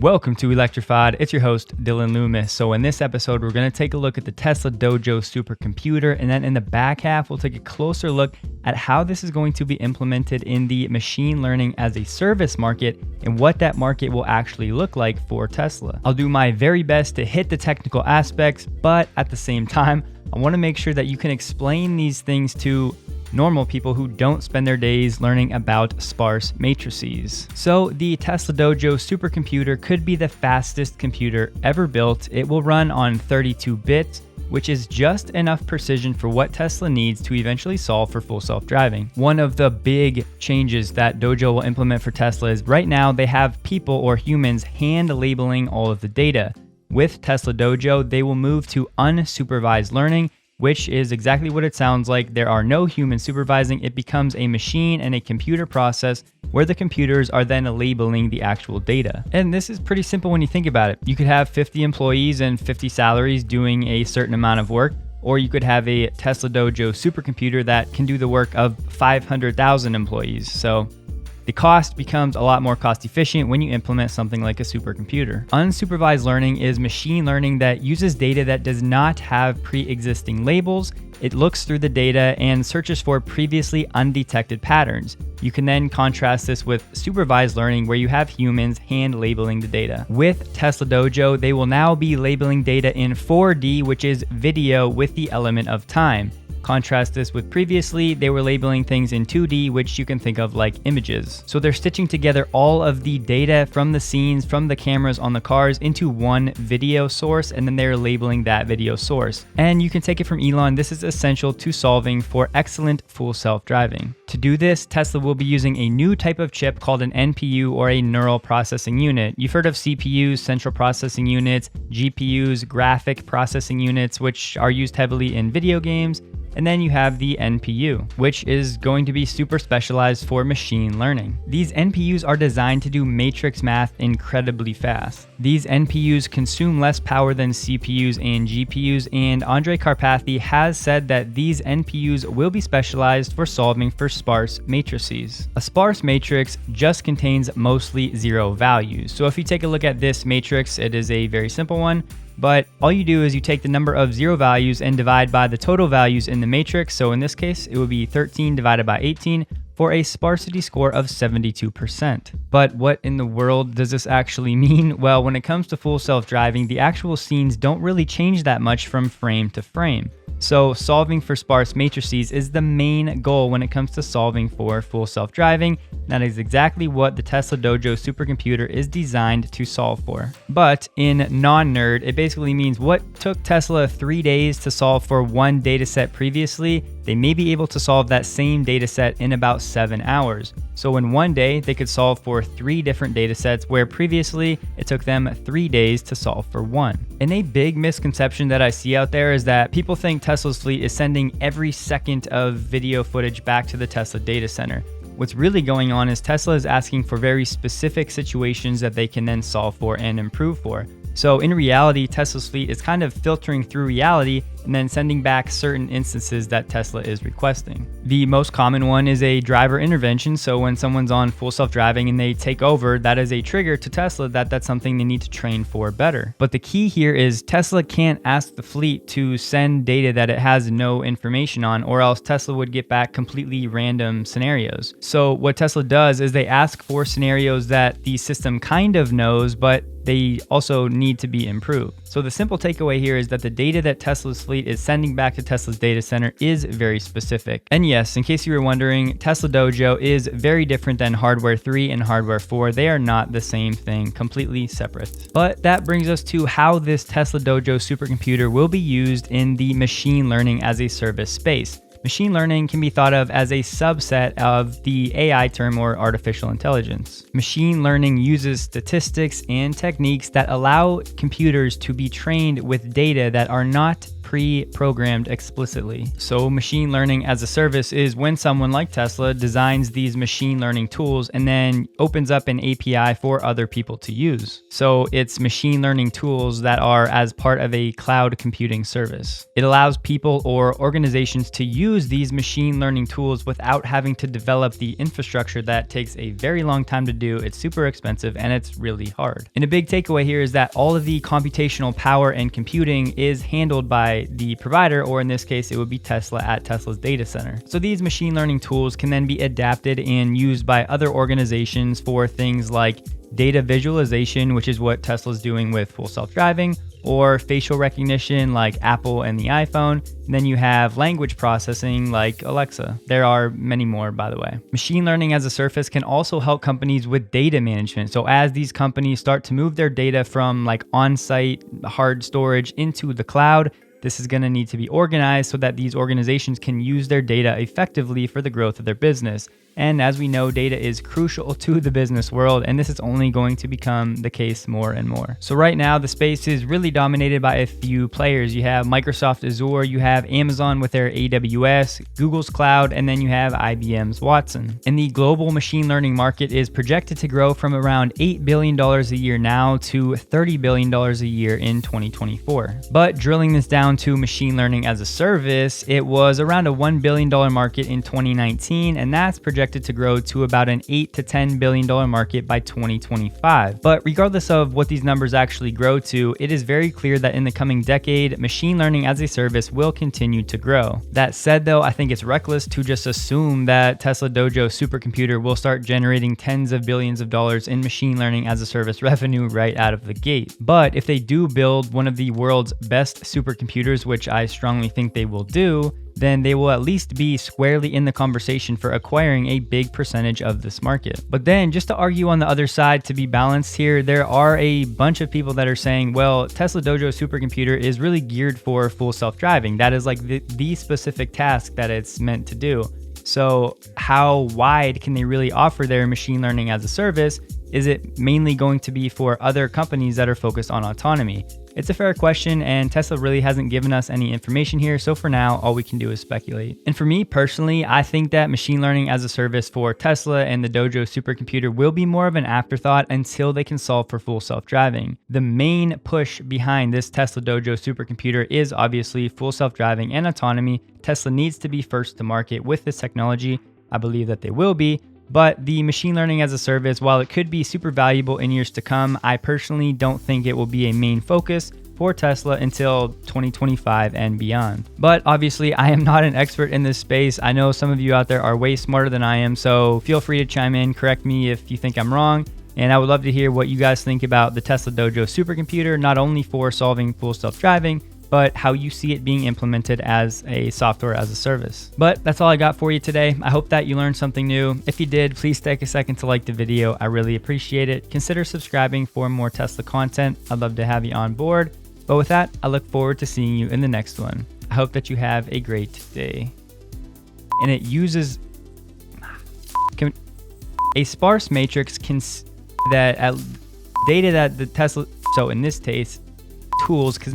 Welcome to Electrified. It's your host, Dylan Loomis. So in this episode, we're going to take a look at the Tesla Dojo Supercomputer, and then in the back half, we'll take a closer look at how this is going to be implemented in the machine learning as a service market and what that market will actually look like for Tesla. I'll do my very best to hit the technical aspects, but at the same time, I want to make sure that you can explain these things to normal people who don't spend their days learning about sparse matrices. So the Tesla Dojo Supercomputer could be the fastest computer ever built. It will run on 32 bits, which is just enough precision for what Tesla needs to eventually solve for full self-driving. One of the big changes that Dojo will implement for Tesla is right now they have people or humans hand labeling all of the data. With Tesla Dojo, they will move to unsupervised learning, which is exactly what it sounds like. There are no humans supervising. It becomes a machine and a computer process where the computers are then labeling the actual data. And this is pretty simple when you think about it. You could have 50 employees and 50 salaries doing a certain amount of work, or you could have a Tesla Dojo supercomputer that can do the work of 500,000 employees. So the cost becomes a lot more cost efficient when you implement something like a supercomputer. Unsupervised learning is machine learning that uses data that does not have pre-existing labels. It looks through the data and searches for previously undetected patterns. You can then contrast this with supervised learning where you have humans hand labeling the data. With Tesla Dojo, they will now be labeling data in 4D, which is video with the element of time. Contrast this with previously, they were labeling things in 2D, which you can think of like images. So they're stitching together all of the data from the scenes, from the cameras on the cars into one video source, and then they're labeling that video source. And you can take it from Elon, this is essential to solving for excellent full self-driving. To do this, Tesla will be using a new type of chip called an NPU or a neural processing unit. You've heard of CPUs, central processing units, GPUs, graphic processing units, which are used heavily in video games. And then you have the NPU, which is going to be super specialized for machine learning. These NPUs are designed to do matrix math incredibly fast. These NPUs consume less power than CPUs and GPUs, and Andrej Karpathy has said that these NPUs will be specialized for solving for sparse matrices. A sparse matrix just contains mostly zero values. So if you take a look at this matrix, it is a very simple one. But all you do is you take the number of zero values and divide by the total values in the matrix. So in this case, it would be 13 divided by 18 for a sparsity score of 72%. But what in the world does this actually mean? Well, when it comes to full self-driving, the actual scenes don't really change that much from frame to frame. So solving for sparse matrices is the main goal when it comes to solving for full self-driving. That is exactly what the Tesla Dojo supercomputer is designed to solve for. But in non-nerd, it basically means what took Tesla 3 days to solve for one dataset previously, they may be able to solve that same dataset in about 7 hours. So in one day, they could solve for 3 different datasets where previously it took them 3 days to solve for one. And a big misconception that I see out there is that people think Tesla's fleet is sending every second of video footage back to the Tesla data center. What's really going on is Tesla is asking for very specific situations that they can then solve for and improve for. So in reality, Tesla's fleet is kind of filtering through reality and then sending back certain instances that Tesla is requesting. The most common one is a driver intervention. So when someone's on full self-driving and they take over, that is a trigger to Tesla that that's something they need to train for better. But the key here is Tesla can't ask the fleet to send data that it has no information on, or else Tesla would get back completely random scenarios. So what Tesla does is they ask for scenarios that the system kind of knows, but they also need to be improved. So the simple takeaway here is that the data that Tesla's fleet is sending back to Tesla's data center is very specific. And yes, in case you were wondering, Tesla Dojo is very different than Hardware 3 and Hardware 4. They are not the same thing, completely separate. But that brings us to how this Tesla Dojo supercomputer will be used in the machine learning as a service space. Machine learning can be thought of as a subset of the AI term or artificial intelligence. Machine learning uses statistics and techniques that allow computers to be trained with data that are not pre-programmed explicitly. So machine learning as a service is when someone like Tesla designs these machine learning tools and then opens up an API for other people to use. So it's machine learning tools that are as part of a cloud computing service. It allows people or organizations to use these machine learning tools without having to develop the infrastructure that takes a very long time to do. It's super expensive and it's really hard. And a big takeaway here is that all of the computational power and computing is handled by the provider, or in this case, it would be Tesla at Tesla's data center. So these machine learning tools can then be adapted and used by other organizations for things like data visualization, which is what Tesla's doing with full self-driving, or facial recognition like Apple and the iPhone. And then you have language processing like Alexa. There are many more, by the way. Machine learning as a service can also help companies with data management. So as these companies start to move their data from like on-site hard storage into the cloud, this is going to need to be organized so that these organizations can use their data effectively for the growth of their business. And as we know, data is crucial to the business world, and this is only going to become the case more and more. So right now, the space is really dominated by a few players. You have Microsoft Azure, you have Amazon with their AWS, Google's Cloud, and then you have IBM's Watson. And the global machine learning market is projected to grow from around $8 billion a year now to $30 billion a year in 2024. But drilling this down to machine learning as a service, it was around a $1 billion market in 2019, and that's projected to grow to about an $8 to $10 billion market by 2025. But regardless of what these numbers actually grow to, it is very clear that in the coming decade, machine learning as a service will continue to grow. That said though, I think it's reckless to just assume that Tesla Dojo Supercomputer will start generating tens of billions of dollars in machine learning as a service revenue right out of the gate. But if they do build one of the world's best supercomputers, which I strongly think they will do, then they will at least be squarely in the conversation for acquiring a big percentage of this market. But then just to argue on the other side, to be balanced here, there are a bunch of people that are saying, well, Tesla Dojo Supercomputer is really geared for full self-driving. That is like the specific task that it's meant to do. So how wide can they really offer their machine learning as a service? Is it mainly going to be for other companies that are focused on autonomy? It's a fair question, and Tesla really hasn't given us any information here, so for now, all we can do is speculate. And for me personally, I think that machine learning as a service for Tesla and the Dojo Supercomputer will be more of an afterthought until they can solve for full self-driving. The main push behind this Tesla Dojo Supercomputer is obviously full self-driving and autonomy. Tesla needs to be first to market with this technology. I believe that they will be. But the machine learning as a service, while it could be super valuable in years to come, I personally don't think it will be a main focus for Tesla until 2025 and beyond. But obviously, I am not an expert in this space. I know some of you out there are way smarter than I am, so feel free to chime in, correct me if you think I'm wrong. And I would love to hear what you guys think about the Tesla Dojo Supercomputer, not only for solving full self-driving, but how you see it being implemented as a software as a service. But that's all I got for you today. I hope that you learned something new. If you did, please take a second to like the video. I really appreciate it. Consider subscribing for more Tesla content. I'd love to have you on board. But with that, I look forward to seeing you in the next one. I hope that you have a great day. And it uses a sparse matrix that data that the Tesla, so in this case, tools, because